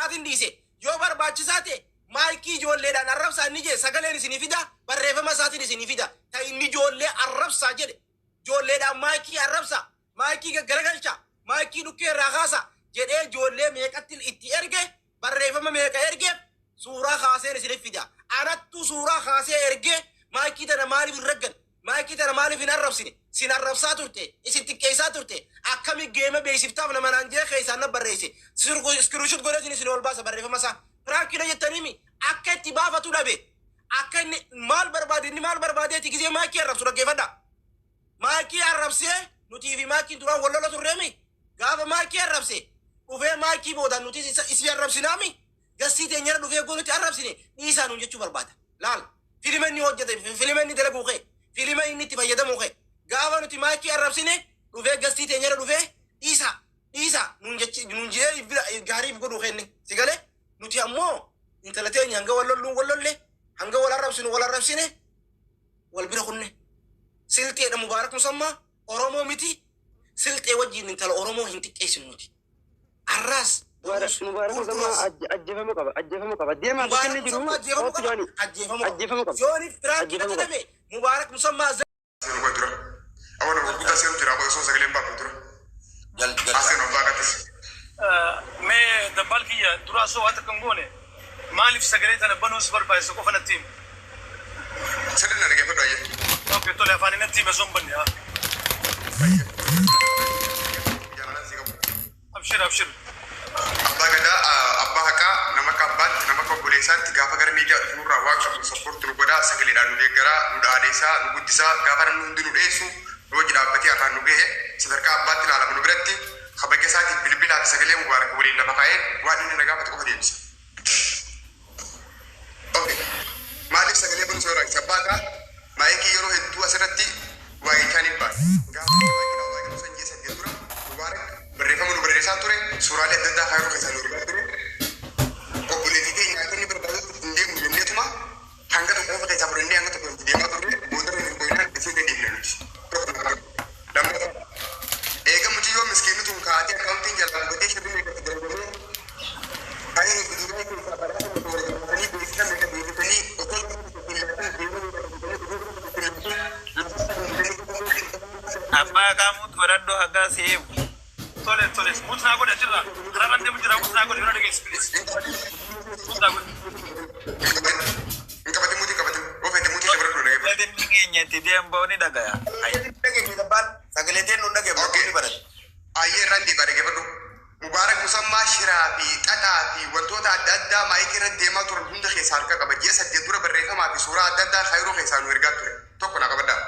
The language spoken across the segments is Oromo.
sa'aatiin dhiise yoo barbaachisaa ta'e maayikii ijoolleedhaan arrabsaa inni jee sagaleen isinii fida barreeffama isaatiin isinii fida ta inni ijoollee arrabsaa jedhe ijoolleedhaan maayikii arrabsaa maayikii gaggaragalcha maayikii dhukkee irraa kaasa jedhee ijoollee meeqatti itti erge barreeffama meeqa erge suuraa kaaseen isinii fida anattu suuraa kaasee erge maayikii tana maaliif hin raggan maayikii tana maaliif hin arrabsine sin arrabsaa turte isin xiqqeessaa turte akkami geema beeksiftaaf nama naan jee keessaan na barreesse iskiriishut godheetiin isin ol baasa barreeffama isaa firaankiina jettaniimi akka itti baafatu dhabe akka inni maal barbaadeeti gisee maayikii arrabsu dhaggeeffadha maayikii arrabsee nutii fi maayikiin duraan wallola turreemi gaafa maayikii arrabse dhufee maayikii boodaan nuti isi arrabsinaami gasii teenyara dhufee goonuti arrabsine dhiisaa nuun jechuu barbaada laal filima inni hojjete filima inni dalaguu kee filima inni itti fayyadamuu kee gaafa nuti maayikii arrabsine dhufee gasii teenyara dhufee dhiisaa nuun jechee gaariif godhuu kenne sigalee nuti ammoo intala teenya hanga wallolle hanga wal arrabsine wal bira kunne silteedha mubaarak musammaa oromoo miti siltee wajjiin intala oromoo hin xiqqeessinu nuti arraas مبارك مسمى أجفهم قبا ديما بكني جرو أجفهم قبا يوني فرانكي نتدمي مبارك مسمى أولا وقتا سيرو جرا بسون سجلين بابو جل أسين وباكتس مي دبالكية دراسو هاتكمبوني مالي في سجلين أنا بنوس برباي سقوف التيم سيرنا نجيب الرأي أوكي تولي فاني التيم زوم بني ها أبشر Abbaa gadaa abbaa haqaa nama kabbaatti nama kobboleessaatti gaafa gara miidiyaa dhufuurraa waaqshaaf nu sappoortu nu godhaa sagaleedhaan nu deeggaraa nu dhaadeessaa nu guddisaa gaafa namni hundi nu dheessu nu hojii dhaabbatee afaan nu gahe sadarkaa abbaatti ilaalama nu biratti kabaja isaatiif bilbilaa fi sagalee mubaarak waliin lafa kaa'ee waan inni na gaafate qofa deebisa. Maaliif sagalee bunu sooraa sabbaadhaa maayikii yeroo hedduu asirratti waa'ee chaaniif baate gaafa maayikii waa'ee sanjii saddeet dura mubaarak barreeffama nu barreessaa ture suuraalee adda addaa faayiruu keessaa nu argaa ture obboleettii keenya inni barbaadu hin deemu jenneetuma hanga tokko qofa keessaa fudhannee hanga tokko deemaa turre booda nu qoyinaan isin deemne nuti lammata eega muciyyoo miskiinni tun kaatee akkaawuntiin jalaa gubatee shirrii meeqatti darbalee faayiruu guduraa keessaa badhaasa wargabatanii beeksisa meeqa beeksisanii otoo abbaa kaamuut godhadhoo haggaa seebu tole mutna godhe jirra raban dem jira mutna godhe yona dege please mutna godhe ingabati muti kabati ofete muti lebra do dege dem ngenya ti dem bawni daga ya ay dege ni dabal sagale den nu dage okay barat aye randi bare gebadu mubarak musamma shirabi tatafi wantoota adda addaa maayikii irra deemaa turan hunda keessaa harka qaba ji'a saddeet dura barreeffamaa fi suuraa adda addaa kaayiroo keessaa nu ergaa ture tokko na qabaddaa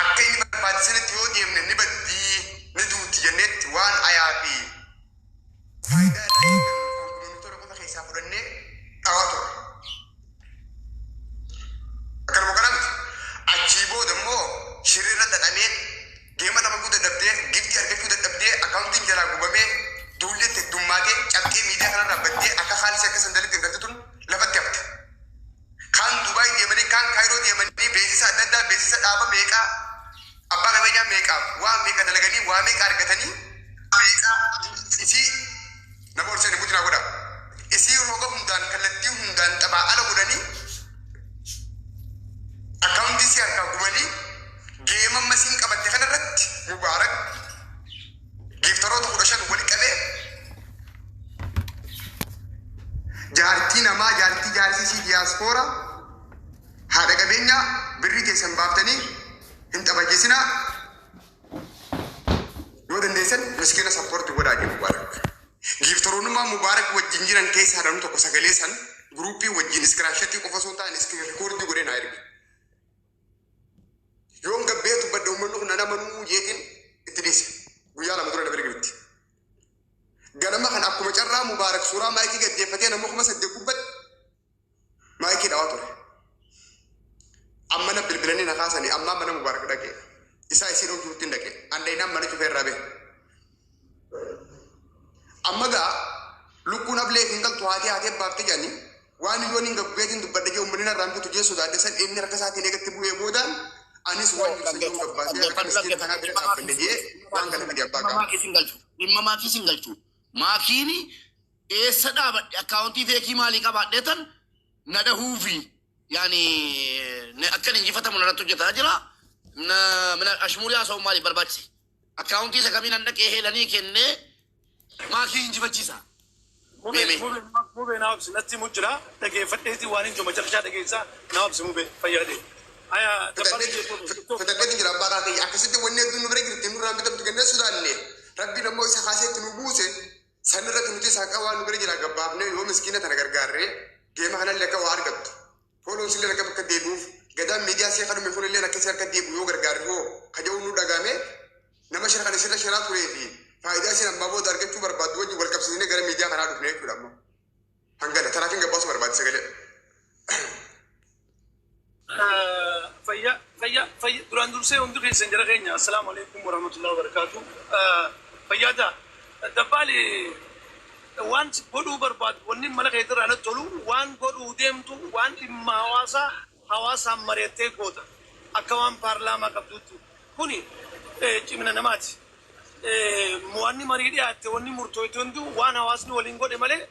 akka inni barbaadisanitti yoo deemne ni baddii ندوتي جنت وان أيابي فايدة كمبيوتر كذا خيسا فرنة أواتو أكرم كلامك أجيبه دمو شريرة دامين جيما دام كودا دبده جيفتي أرجع كودا دبده أكاونتين جلا غوبامي دولة تدوماجي أبكي ميديا كنا ربدي أكا خالص أكا سندلي تنقطتون لفت يبت كان دبي ديمني كان كايرو ديمني بيزيس أددا بيزيس أبا ميكا abbaa qabeenyaa meeqaaf waan meeqa dalaganii waa meeqa argatanii meeqa isii nama ol seeni guddinaa godha isii roga hundaan kallattii hundaan taphaa ala godhanii akkaawuntii si harkaa gubanii geema masiin qabatte kanarratti mubaarak giiftaroota 15 wali qabee jaartii namaa jaartii jaarsisii diyaaspooraa haadha qabeenyaa birrii keessan baaftanii انت بجسنا يود الناس مسكينة سبورت ولا جيب مبارك جيفترون ما مبارك والجنجران كيس هذا نتوقع سجلسان جروبي والجن سكراشتي كفاسون تا نسكير ريكورد يقولين هايرك يوم قبيت بدو منو نانا منو يكين اتريس ويالا مدرنا بريجرت قال ما كان أكو مجرى مبارك سورة ما يكي قد يفتين مخمس الدكوبت ما يكي دعوته amma na bilbilanii na kaasanii amma mana mubaarak dhaqee isaa isiin hojjuutti dhaqee andaynaan mana cufee irraa bee amma gaa lukkuun ablee hin galtu haatee baaftee jaanii waan yoon hin gabbeetiin dubbadda jee ummanina irraan bitu jee sodaaddesan inni harka isaatiin eegatti bu'ee boodaan anis waan ibsa yoo gabbaatee akka miskiin tanaa bira dhaabbanne jee waan kana fidee abbaa qaba. Dhimma maakii sin galchu. Maakiini eessa dhaabadhe akkaawuntii feekii maalii qabaadheetan na dhahuufi yaani akkan injifatamu narratti hojjetaa jira mina ashmurii haasa'u maaliif barbaachise akkaawuntii isa kamiin handhaqee heelanii kennee maakii injifachiisa. Mube naabsi natti mujjira dhageeffadheeti waan hin joma carchaa dhageessaa naabsi mube fayyade. Aya fedhadheeti jira abbaa kaakee akkasitti wanni hedduun nu bira jirti nurraan bitamtu kennee sodaanne rabbiin ammoo isa kaaseetti nu buuse sanirratti nuti isaa qabaa nu bira jira gabbaafne yoo miskiina tana gargaarree deema kanallee akka waa argattu fooloon sillee akka bakka deebi'uuf gadaan miidiyaa see kadhume foolillee akkasii akka deebi'u yoo gargaarre hoo kaja'uu nu dhagame nama shira kana sirra shiraa turee fi faayidaa isin ammaa booda argachuu barbaaddu wajjin wal qabsiisnee gara miidiyaa kanaa dhufne jechuudha ammoo hangana tanaaf hin gabbaasu barbaade sagalee. Fayya duraan dursee hundi keessan jara keenya assalaamu alaikum warahmatullahi wabarakatuh. Fayyaada dabbaali waan godhuu barbaadu wanni mana keessa irraa natti tolu waan godhuu deemtu waan dhimma hawaasaan mari'attee goota akka waan paarlaamaa qabduutti kuni cimina namaati. Wanni marii dhiyaatte wanni murtooyte hundi waan hawaasni waliin godhe malee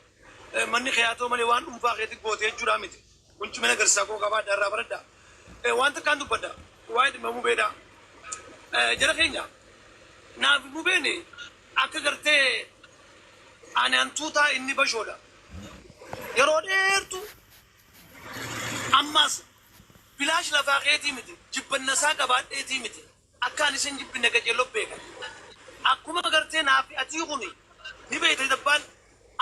manni khiyaatoo malee waan dhuunfaa keetti goote jechuudha miti. Kun cimina garsaa koo qabaadha irraa baradha. Wanta kan dubbadda waa'ee dhimma mubeedha. Jara keenya naaf mubeeni akka gartee ani hantuutaa inni bashoodha. Yeroo dheertu ammas bilaash lafaa keetii miti jibbannasaa qabaadheetii miti akka ani isin jibbinne qajeeloo beeka. Akkuma gartee naaf atii kuni ni beekte dabbaan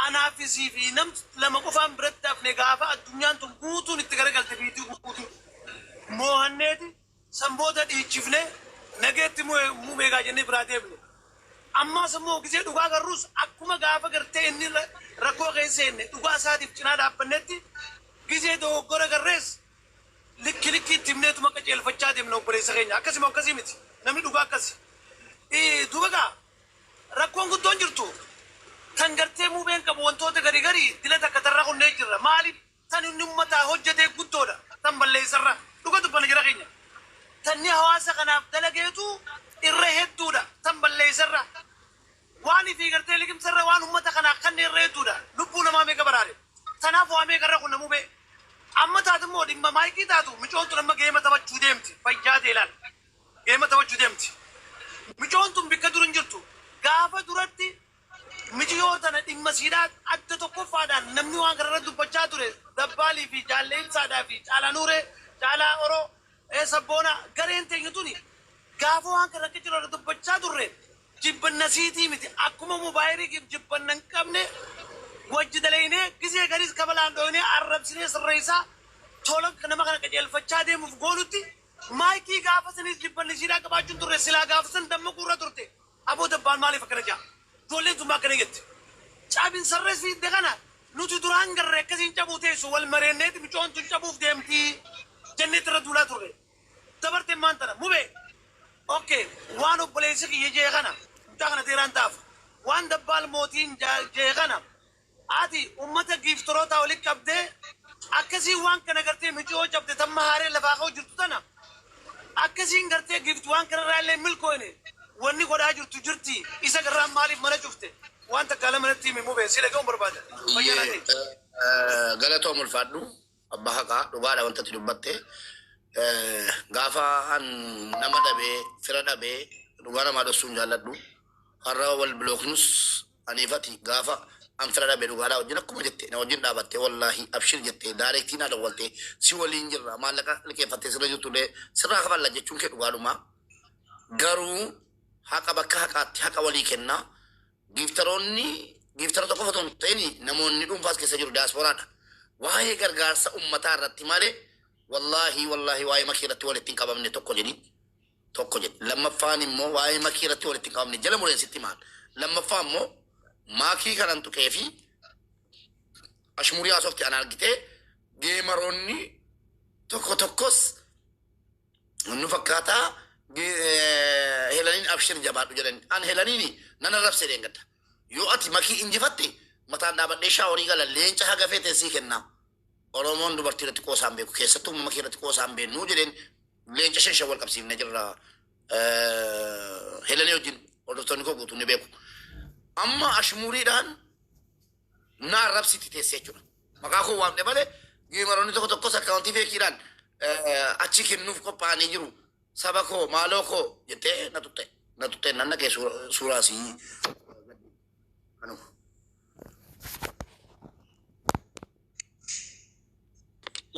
anaafisii fi namni lama qofaan biratti hafne gaafa addunyaan tun guutuun itti garagalte fiitii guutuu. Mohanneeti sanboota dhiichifne nageetti muumeegaa jennee biraa deemne. Ammaas immoo gisee dhugaa garruus akkuma gaafa gartee inni rakkoo keessa seenne dhugaa isaatiif cinaa dhaabbannetti gisee dogoggora garrees likki itti himneetuma qajeelfachaa deemna obboleessa keenya. Akkasuma akkasii miti namni dhugaa akkasi. Duuba gaa rakkoon guddoon jirtu kan gartee muumeen qabu wantoota garii dila takka tarraa kunnee jirra. Maaliif tan inni uummataa hojjetee guddoodha tan balleessarra. Dhuga dubbana jira keenya. Tanni hawaasa kanaaf dalageetu irra hedduudha tan balleessarra. Waan fi gartee liqimsarra waan uummata kanaaf kan irra hedduudha. Lubbuu namaa meeqa baraare. Tanaaf waa meeqa irra kunna mubee. Amma taatu immoo dhimma maayikii taatu micoontu nama geema taphachuu deemti. Fayyaa teelaan. Geema taphachuu deemti. Micoontuun bikka dur hin jirtu. Gaafa duratti michiyoo tana dhimma siidhaa adda tokkoffaadhaan namni waan kanarra dubbachaa ture dabbaalii fi jaalleessaadhaa fi caalanuuree caalaa oroo sabboona gareen teenya tuni gaafa waan kana akka jiru dubbachaa turre jibbanna siitii miti akkuma mobaayilii jibbanna hin qabne wajji dalaynee gisee garis kabalaan dhoonee arrabsinee sirreessaa tola nama kana qajeelfachaa deemuuf goolutti maayikii gaafa sanis jibbanni siidaa qabaachuun turre silaa gaafa san damma guurra turte aboo dabbaan maaliif akkana jaa ijoolleen tun akkana jette caabin sarrees fiidde kana nuti duraan garree akkasiin cabuu teessu wal mareenneeti micoon tun cabuuf deemtii jennee irra duulaa turre dabarteen maan tana mubee okay waan obboleessi kiyya jee kana mucaa kana teeraan taaf waan dabbaal mootiin jee kana ati ummata giiftorootaa walitti qabdee akkasii waan kana gartee micoo cabde tamma haaree lafaa ka'u jirtu tana akkasiin gartee giiftu waan kanarraa illee milkooyne wanni godhaa jirtu jirti isa garraan maaliif mana cufte waan takka ala manatti himi mubee si dhaga'uun barbaada. Galatoo mulfaadhu abbaa haqaa dhugaadha wantatti dubbatte gaafa an nama dhabee fira dhabee dhugaa namaa dhossuun jaalladhu har'a wal bilooknus aniifati gaafa an fira dhabee dhugaadhaa wajjin akkuma jette na wajjin dhaabatte wallaahi abshir jette daareektii naa dawwalte si waliin jirra maallaqa liqeeffattee sirra jirtullee sirraa kafalla jechuun kee dhugaadhuma garuu haqa bakka haqaatti haqa walii kennaa giiftaroota qofa otoo hin ta'in namoonni dhuunfaas keessa jiru diyaasporaadha. Waa'ee gargaarsa uummataa irratti malee wallaahi waa'ee makii irratti walitti hin qabamne tokko jedhi. Lammaffaan immoo waa'ee makii irratti walitti hin qabamne jala mureensitti maal. Lammaffaan immoo maakii kanan tuqee fi ashmurii haasofti an argitee geemaroonni tokkos nu fakkaataa helaniin abshir jabaadhu jedhani. An helaniini nan arrabsee deengadda. Yoo ati makii injifatte mataan dhaabadhee shaaworii gala leenca haga feetee sii kennaa. Oromoon dubartii irratti qoosaan beeku keessattuu makii irratti qoosaan beennuu jedheen leenca shan wal qabsiifne jirra helanii wajjin hordoftoonni koo guutuu ni beeku. Amma ashmuriidhaan na arrabsiti teessee jechuudha. Maqaa koo waamne malee geemaroonni tokko tokkos akkaawuntii feekiidhaan achi kennuuf qophaa'anii jiru. Saba koo maaloo koo jettee na tutte nan naqee suuraa sii.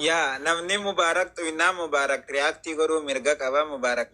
Yaa namni Mubaarak xuyinaa Mubaarak reaaktii godhuu mirga qaba Mubaarak.